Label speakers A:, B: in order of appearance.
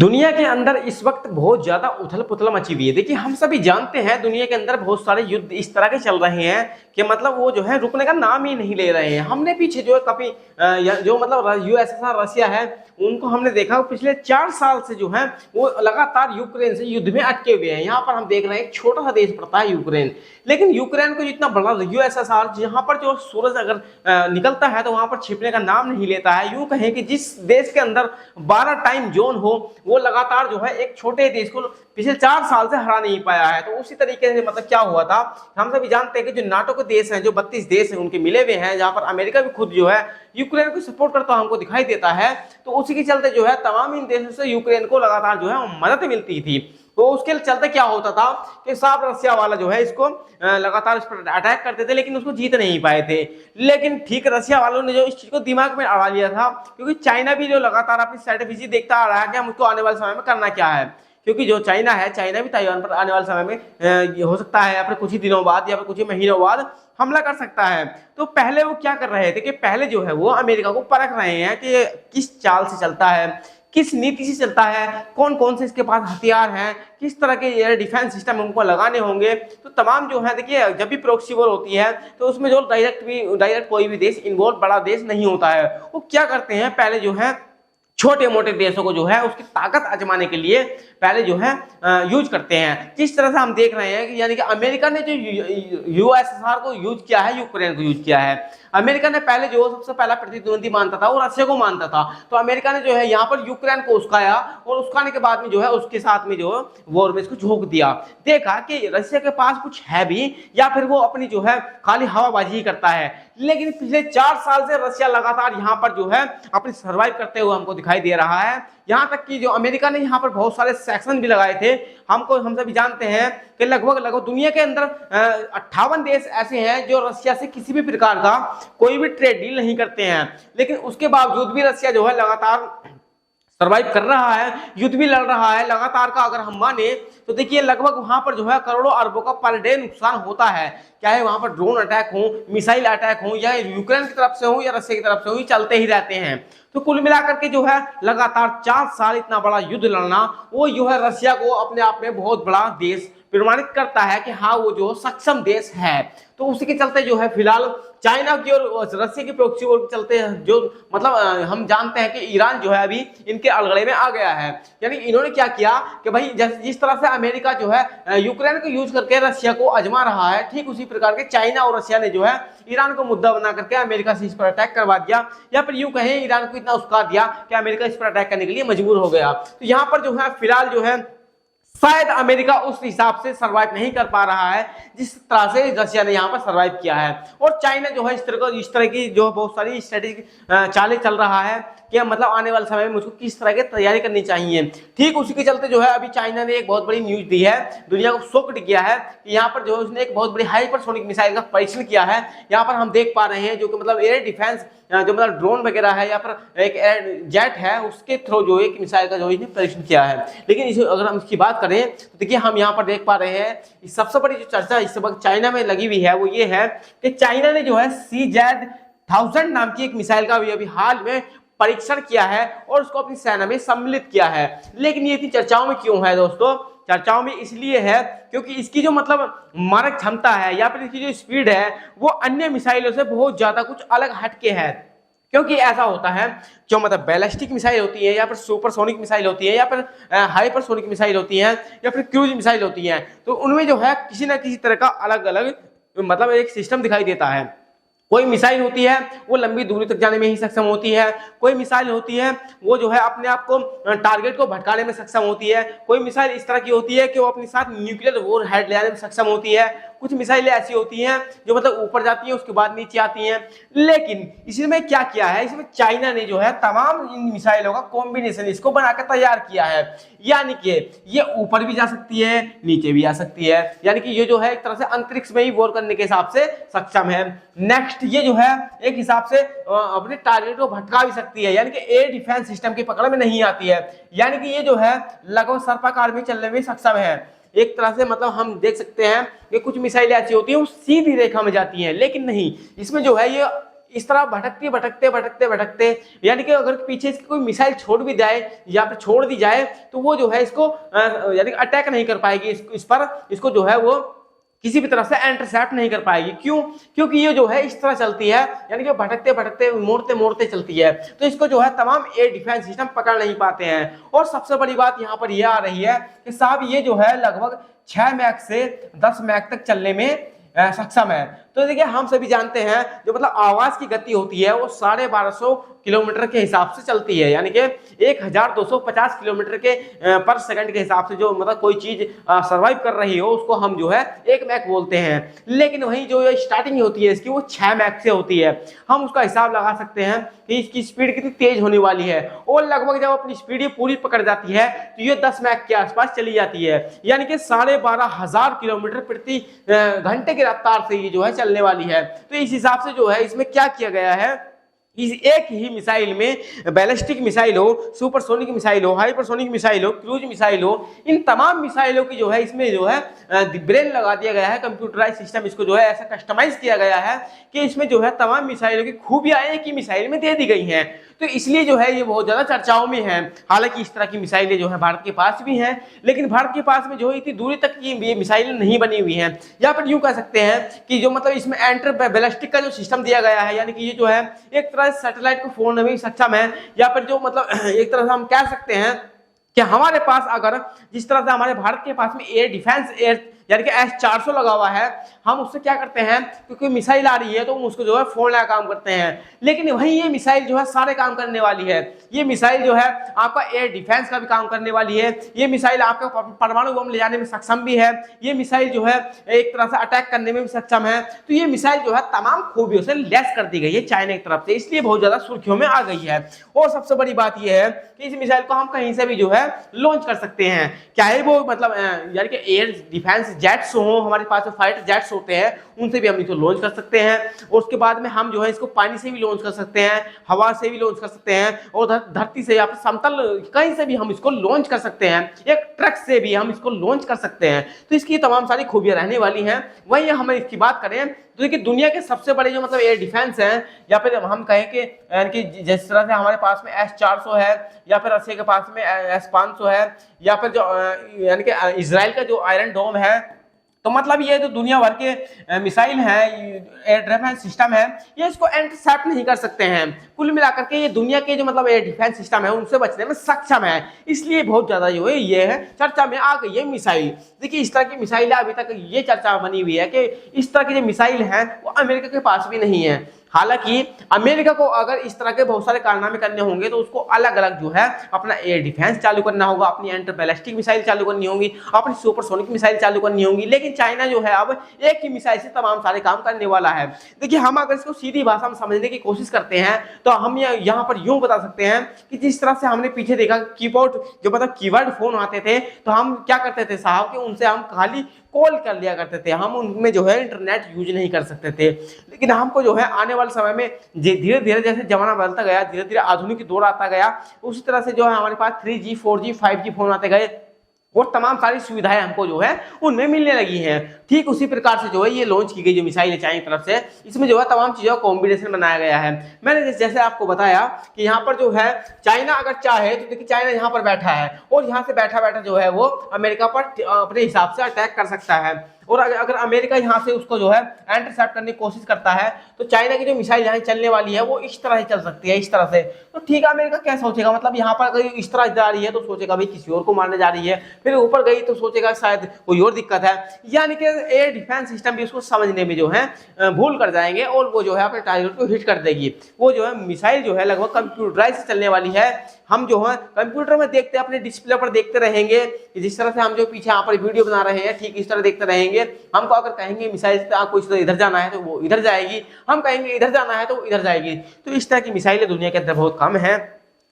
A: दुनिया के अंदर इस वक्त बहुत ज्यादा उथल पुथल मची हुई है। देखिए, हम सभी जानते हैं दुनिया के अंदर बहुत सारे युद्ध इस तरह के चल रहे हैं कि मतलब वो जो है रुकने का नाम ही नहीं ले रहे हैं। हमने पीछे जो है काफी जो मतलब यूएसएसआर रशिया है उनको हमने देखा पिछले 4 साल से जो है वो लगातार यूक्रेन से युद्ध में अटके हुए हैं। यहाँ पर हम देख रहे हैं एक छोटा सा देश पड़ता है यूक्रेन, लेकिन यूक्रेन को जितना बड़ा यूएसएसआर, जहाँ पर जो सूरज अगर निकलता है तो वहां पर छिपने का नाम नहीं लेता है। यूं कहें कि जिस देश के अंदर 12 टाइम जोन हो वो लगातार जो है एक छोटे देश को पिछले 4 साल से हरा नहीं पाया है। तो उसी तरीके से मतलब क्या हुआ था, हम सभी जानते हैं कि जो नाटो के देश हैं, जो 32 देश हैं उनके मिले हुए हैं, जहां पर अमेरिका भी खुद जो है यूक्रेन को सपोर्ट करता हमको दिखाई देता है। तो उसी के चलते जो है तमाम इन देशों से यूक्रेन को लगातार जो है मदद मिलती थी। तो उसके चलते क्या होता था कि साफ रसिया वाला जो है इसको लगातार इस पर अटैक करते थे, लेकिन उसको जीत नहीं पाए थे। लेकिन ठीक रसिया वालों ने जो इस चीज को दिमाग में अड़ा लिया था, क्योंकि चाइना भी जो लगातार अपनी स्ट्रेटेजी देखता आ रहा है कि हम उसको आने वाले समय में करना क्या है। क्योंकि जो चाइना है, चाइना भी ताइवान पर आने वाले समय में हो सकता है या फिर कुछ ही दिनों बाद या फिर कुछ ही महीनों बाद हमला कर सकता है। तो पहले वो क्या कर रहे थे कि पहले जो है वो अमेरिका को परख रहे हैं कि किस चाल से चलता है, किस नीति से चलता है, कौन कौन से इसके पास हथियार हैं, किस तरह के एयर डिफेंस सिस्टम उनको लगाने होंगे। तो तमाम जो है देखिए, जब भी प्रॉक्सी वॉर होती है तो उसमें जो डायरेक्ट कोई भी देश इन्वॉल्व, बड़ा देश नहीं होता है। वो क्या करते हैं, पहले जो है छोटे मोटे देशों को जो है उसकी ताकत आजमाने के लिए पहले जो है यूज करते हैं। जिस तरह से हम देख रहे हैं कि यानी कि अमेरिका ने जो यूएसएसआर को यूज किया है, यूक्रेन को यूज किया है। अमेरिका ने पहले जो सबसे पहला प्रतिद्वंदी मानता था वो रशिया को मानता था। तो अमेरिका ने जो है यहाँ पर यूक्रेन को उस्काया और उस्काने के बाद में जो है उसके साथ में जो वॉर में इसको झोंक दिया। देखा कि रशिया के पास कुछ है भी या फिर वो अपनी जो है खाली हवाबाजी ही करता है। लेकिन पिछले 4 साल से रशिया लगातार यहाँ पर जो है अपनी सर्वाइव करते हुए हमको दिखाई दे रहा है। यहाँ तक कि जो अमेरिका ने यहाँ पर बहुत सारे सैक्शन भी लगाए थे। हम सभी जानते हैं कि लगभग दुनिया के अंदर 58 देश ऐसे हैं जो रशिया से किसी भी प्रकार का कोई भी ट्रेड डील नहीं करते हैं। लेकिन उसके बावजूद भी रशिया जो है लगातार सर्वाइव कर रहा है, युद्ध भी लड़ रहा है लगातार का। अगर हम माने तो देखिए लगभग वहां पर जो है करोड़ों अरबों का पर डे नुकसान होता है। चाहे वहां पर ड्रोन अटैक हो, मिसाइल अटैक हो, या यूक्रेन की तरफ से हो या रशिया की तरफ से हो, ये चलते ही रहते हैं। तो कुल मिलाकर के जो है लगातार 4 साल इतना बड़ा युद्ध लड़ना वो जो है रशिया को अपने आप में बहुत बड़ा देश प्रमाणित करता है कि हाँ वो जो सक्षम देश है। तो उसी के चलते जो है फिलहाल चाइना की और रशिया की प्रॉक्सी वॉर के चलते जो मतलब हम जानते हैं कि ईरान जो है अभी इनके अलगड़े में आ गया है। यानी इन्होंने क्या किया कि भाई जिस तरह से अमेरिका जो है यूक्रेन को यूज करके रशिया को आजमा रहा है, ठीक उसी प्रकार के चाइना और रशिया ने जो है ईरान को मुद्दा बना करके अमेरिका से इस पर अटैक करवा दिया, या फिर यूं कहें ईरान को इतना उस्का दिया कि अमेरिका इस पर अटैक करने के लिए मजबूर हो गया। तो यहाँ पर जो है फिलहाल जो है शायद अमेरिका उस हिसाब से सर्वाइव नहीं कर पा रहा है जिस तरह से रशिया ने यहाँ पर सर्वाइव किया है। और चाइना जो है इस तरह की जो बहुत सारी स्ट्रेटेजी चालें चल रहा है कि मतलब आने वाले समय में मुझको किस तरह की तैयारी करनी चाहिए। ठीक उसी के चलते जो है अभी चाइना ने एक बहुत बड़ी न्यूज दी है, दुनिया को शॉक्ड किया है कि यहाँ पर जो है उसने एक बहुत बड़ी हाइपरसोनिक मिसाइल का परीक्षण किया है। यहाँ पर हम देख पा रहे हैं जो कि मतलब एयर डिफेंस जो मतलब ड्रोन वगैरह है या फिर एक जेट है उसके थ्रू जो एक मिसाइल का जो इसने परीक्षण किया है। लेकिन अगर हम इसकी बात करें तो देखिए हम यहाँ पर देख पा रहे हैं सबसे बड़ी जो चर्चा इस वक्त चाइना में लगी हुई है वो ये है कि चाइना ने जो है CZ-1000 नाम की एक मिसाइल का भी अभी हाल में परीक्षण किया है और उसको अपनी सेना में सम्मिलित किया है। लेकिन ये इतनी चर्चाओं में क्यों है दोस्तों? चर्चाओं में इसलिए है क्योंकि इसकी जो मतलब मारक क्षमता है या फिर इसकी जो स्पीड है वो अन्य मिसाइलों से बहुत ज्यादा कुछ अलग हटके है। क्योंकि ऐसा होता है जो मतलब बैलिस्टिक मिसाइल होती है या फिर सुपरसोनिक मिसाइल होती है या फिर हाइपरसोनिक मिसाइल होती है या फिर क्रूज मिसाइल होती है, तो उनमें जो है किसी ना किसी तरह का अलग अलग मतलब एक सिस्टम दिखाई देता है। कोई मिसाइल होती है वो लंबी दूरी तक जाने में ही सक्षम होती है, कोई मिसाइल होती है वो जो है अपने आप को टारगेट को भटकाने में सक्षम होती है, कोई मिसाइल इस तरह की होती है कि वो अपने साथ न्यूक्लियर वॉर हेड ले आने में सक्षम होती है, कुछ मिसाइलें ऐसी होती हैं जो मतलब ऊपर जाती हैं उसके बाद नीचे आती हैं। लेकिन इसमें क्या किया है, इसमें चाइना ने जो है तमाम इन मिसाइलों का कॉम्बिनेशन इसको बनाकर तैयार किया है। यानी कि ये ऊपर भी जा सकती है, नीचे भी आ सकती है, यानी कि ये जो है एक तरह से अंतरिक्ष में ही वॉर करने के हिसाब से सक्षम है। नेक्स्ट ये जो है एक हिसाब से अपने टारगेट को भटका भी सकती है, यानी कि एयर डिफेंस सिस्टम की पकड़ में नहीं आती है। यानी कि ये जो है लगभग सर्पाकार में चलने में सक्षम है। एक तरह से मतलब हम देख सकते हैं कि कुछ मिसाइलें ऐसी होती हैं वो सीधी रेखा में जाती हैं, लेकिन नहीं, इसमें जो है ये इस तरह भटकते भटकते भटकते भटकते, यानी कि अगर पीछे इसकी कोई मिसाइल छोड़ भी जाए या फिर छोड़ दी जाए तो वो जो है इसको यानी कि अटैक नहीं कर पाएगी, इस पर इसको जो है वो किसी भी तरह से इंटरसेप्ट नहीं कर पाएगी। क्यों? क्योंकि ये जो है इस तरह चलती है, यानी कि भटकते भटकते मोड़ते मोड़ते चलती है, तो इसको जो है तमाम एयर डिफेंस सिस्टम पकड़ नहीं पाते हैं। और सबसे बड़ी बात यहाँ पर यह आ रही है कि साहब ये जो है लगभग 6 मैक से 10 मैक तक चलने में सक्षम है। तो देखिए हम सभी जानते हैं जो मतलब आवाज की गति होती है वो 1250 किलोमीटर के हिसाब से चलती है, यानी कि 1250 किलोमीटर के पर सेकंड के हिसाब से जो मतलब कोई चीज सरवाइव कर रही हो उसको हम जो है 1 मैक बोलते हैं। लेकिन वहीं जो स्टार्टिंग होती है इसकी वो 6 मैक से होती है। हम उसका हिसाब लगा सकते हैं कि इसकी स्पीड कितनी तेज होने वाली है, और लगभग जब अपनी स्पीड ये पूरी पकड़ जाती है तो ये 10 मैक के आसपास चली जाती है, यानी कि 12,500 किलोमीटर प्रति घंटे की रफ्तार से ये जो है चलने वाली है। तो इस हिसाब से जो है इसमें क्या किया गया है, इस एक ही मिसाइल में बैलिस्टिक मिसाइल हो, सुपरसोनिक मिसाइल हो, हाइपरसोनिक मिसाइल हो, क्रूज मिसाइल हो, इन तमाम मिसाइलों की जो है इसमें जो है ब्रेन लगा दिया गया है, कंप्यूटराइज सिस्टम इसको जो है ऐसा कस्टमाइज किया गया है कि इसमें जो है तमाम मिसाइलों की खूबियां एक ही मिसाइल में दे दी गई हैं। तो इसलिए जो है ये बहुत ज्यादा चर्चाओं में है। हालांकि इस तरह की मिसाइलें जो है भारत के पास भी हैं, लेकिन भारत के पास में जो है इतनी दूरी तक की ये मिसाइलें नहीं बनी हुई हैं। या फिर यूं कह सकते हैं कि जो मतलब इसमें एंटर बैलिस्टिक का जो सिस्टम दिया गया है, यानी कि ये जो है एक तरह से सैटेलाइट को फोड़ने में सक्षम है, या फिर जो मतलब एक तरह से हम कह सकते हैं कि हमारे पास अगर जिस तरह से हमारे भारत के पास में एयर डिफेंस एयर यानी कि S-400 लगा हुआ है, हम उससे क्या करते हैं क्योंकि मिसाइल आ रही है तो हम उसको जो है फोड़ने का काम करते हैं। लेकिन वहीं ये मिसाइल जो है सारे काम करने वाली है। ये मिसाइल जो है आपका एयर डिफेंस का भी काम करने वाली है। ये मिसाइल आपका परमाणु बम ले जाने में सक्षम भी है। ये मिसाइल जो है एक तरह से अटैक करने में भी सक्षम है। तो ये मिसाइल जो है तमाम खूबियों से लैस कर दी गई है चाइना की तरफ से, इसलिए बहुत ज्यादा सुर्खियों में आ गई है। और सबसे बड़ी बात यह है कि इस मिसाइल को हम कहीं से भी जो है लॉन्च कर सकते हैं, चाहे वो मतलब यानी कि एयर डिफेंस जेट्स हो, हमारे पास फाइटर जेट्स होते हैं उनसे भी हम इसको लॉन्च कर सकते हैं। और उसके बाद में हम जो है इसको पानी से भी लॉन्च कर सकते हैं, हवा से भी लॉन्च कर सकते हैं, और धरती से या फिर समतल कहीं से भी हम इसको लॉन्च कर सकते हैं, एक ट्रक से भी हम इसको लॉन्च कर सकते हैं। तो इसकी तमाम सारी खूबियां रहने वाली हैं। वहीं हम इसकी बात करें तो देखिए दुनिया के सबसे बड़े जो मतलब एयर डिफेंस हैं, या फिर हम कहें कि जिस तरह से हमारे पास में S-400 है, या फिर रशिया के पास में S-500 है, या फिर जो यानी कि इजराइल का जो आयरन डोम है, तो मतलब ये जो दुनिया भर के मिसाइल है, एयर डिफेंस सिस्टम है, ये इसको इंटरसेप्ट नहीं कर सकते हैं। कुल मिलाकर के ये दुनिया के जो मतलब एयर डिफेंस सिस्टम है उनसे बचने में सक्षम है। इसलिए बहुत ज्यादा जो है ये है चर्चा में आ गई है मिसाइल। देखिए इस तरह की मिसाइल अभी तक ये चर्चा बनी हुई है कि इस तरह की जो मिसाइल है वो अमेरिका के पास भी नहीं है। हालांकि अमेरिका को अगर इस तरह के बहुत सारे कारनामे करने होंगे तो उसको अलग अलग जो है अपना एयर डिफेंस चालू करना होगा, अपनी एंटर बैलिस्टिक मिसाइल चालू करनी होगी, अपनी सुपरसोनिक मिसाइल चालू करनी होगी। लेकिन चाइना जो है अब एक ही मिसाइल से तमाम सारे काम करने वाला है। देखिए हम अगर इसको सीधी भाषा में समझने की कोशिश करते हैं तो हम यहाँ पर यूं बता सकते हैं कि जिस तरह से हमने पीछे देखा कीबोर्ड जो मतलब कीवर्ड फोन आते थे तो हम क्या करते थे साहब कि उनसे हम खाली कॉल कर लिया करते थे, हम उनमें जो है इंटरनेट यूज नहीं कर सकते थे। लेकिन हमको जो है आने वाले समय में धीरे धीरे जैसे जमाना बदलता गया, धीरे धीरे आधुनिक दौर आता गया, उसी तरह से जो है हमारे पास 3G 4G 5G फोन आते गए और तमाम सारी सुविधाएं हमको जो है उनमें मिलने लगी हैं। ठीक उसी प्रकार से जो है ये लॉन्च की गई जो मिसाइल है चाइना की तरफ से, इसमें जो है तमाम चीजों का कॉम्बिनेशन बनाया गया है। मैंने जैसे आपको बताया कि यहाँ पर जो है चाइना अगर चाहे तो देखिए चाइना यहाँ पर बैठा है और यहाँ से बैठा बैठा जो है वो अमेरिका पर अपने हिसाब से अटैक कर सकता है। और अगर अमेरिका यहाँ से उसको जो है इंटरसेप्ट करने की कोशिश करता है तो चाइना की जो मिसाइल यहाँ चलने वाली है वो इस तरह ही चल सकती है, इस तरह से। तो ठीक है अमेरिका क्या सोचेगा, मतलब यहाँ पर अगर इस तरह जा रही है तो सोचेगा भाई किसी और को मारने जा रही है, फिर ऊपर गई तो सोचेगा शायद कोई और दिक्कत है। यानी कि एयर डिफेंस सिस्टम भी उसको समझने में जो है भूल कर जाएंगे और वो जो है अपने टारगेट को हिट कर देगी। वो जो है मिसाइल जो है लगभग कंप्यूटराइज से चलने वाली है। हम जो है कंप्यूटर में देखते हैं, अपने डिस्प्ले पर देखते रहेंगे कि जिस तरह से हम जो पीछे यहाँ पर वीडियो बना रहे हैं ठीक इस तरह देखते रहेंगे। हमको अगर कहेंगे मिसाइल से आपको इधर जाना है तो वो इधर जाएगी, हम कहेंगे इधर जाना है तो वो इधर जाएगी। तो इस तरह की मिसाइलें दुनिया के अंदर बहुत कम है।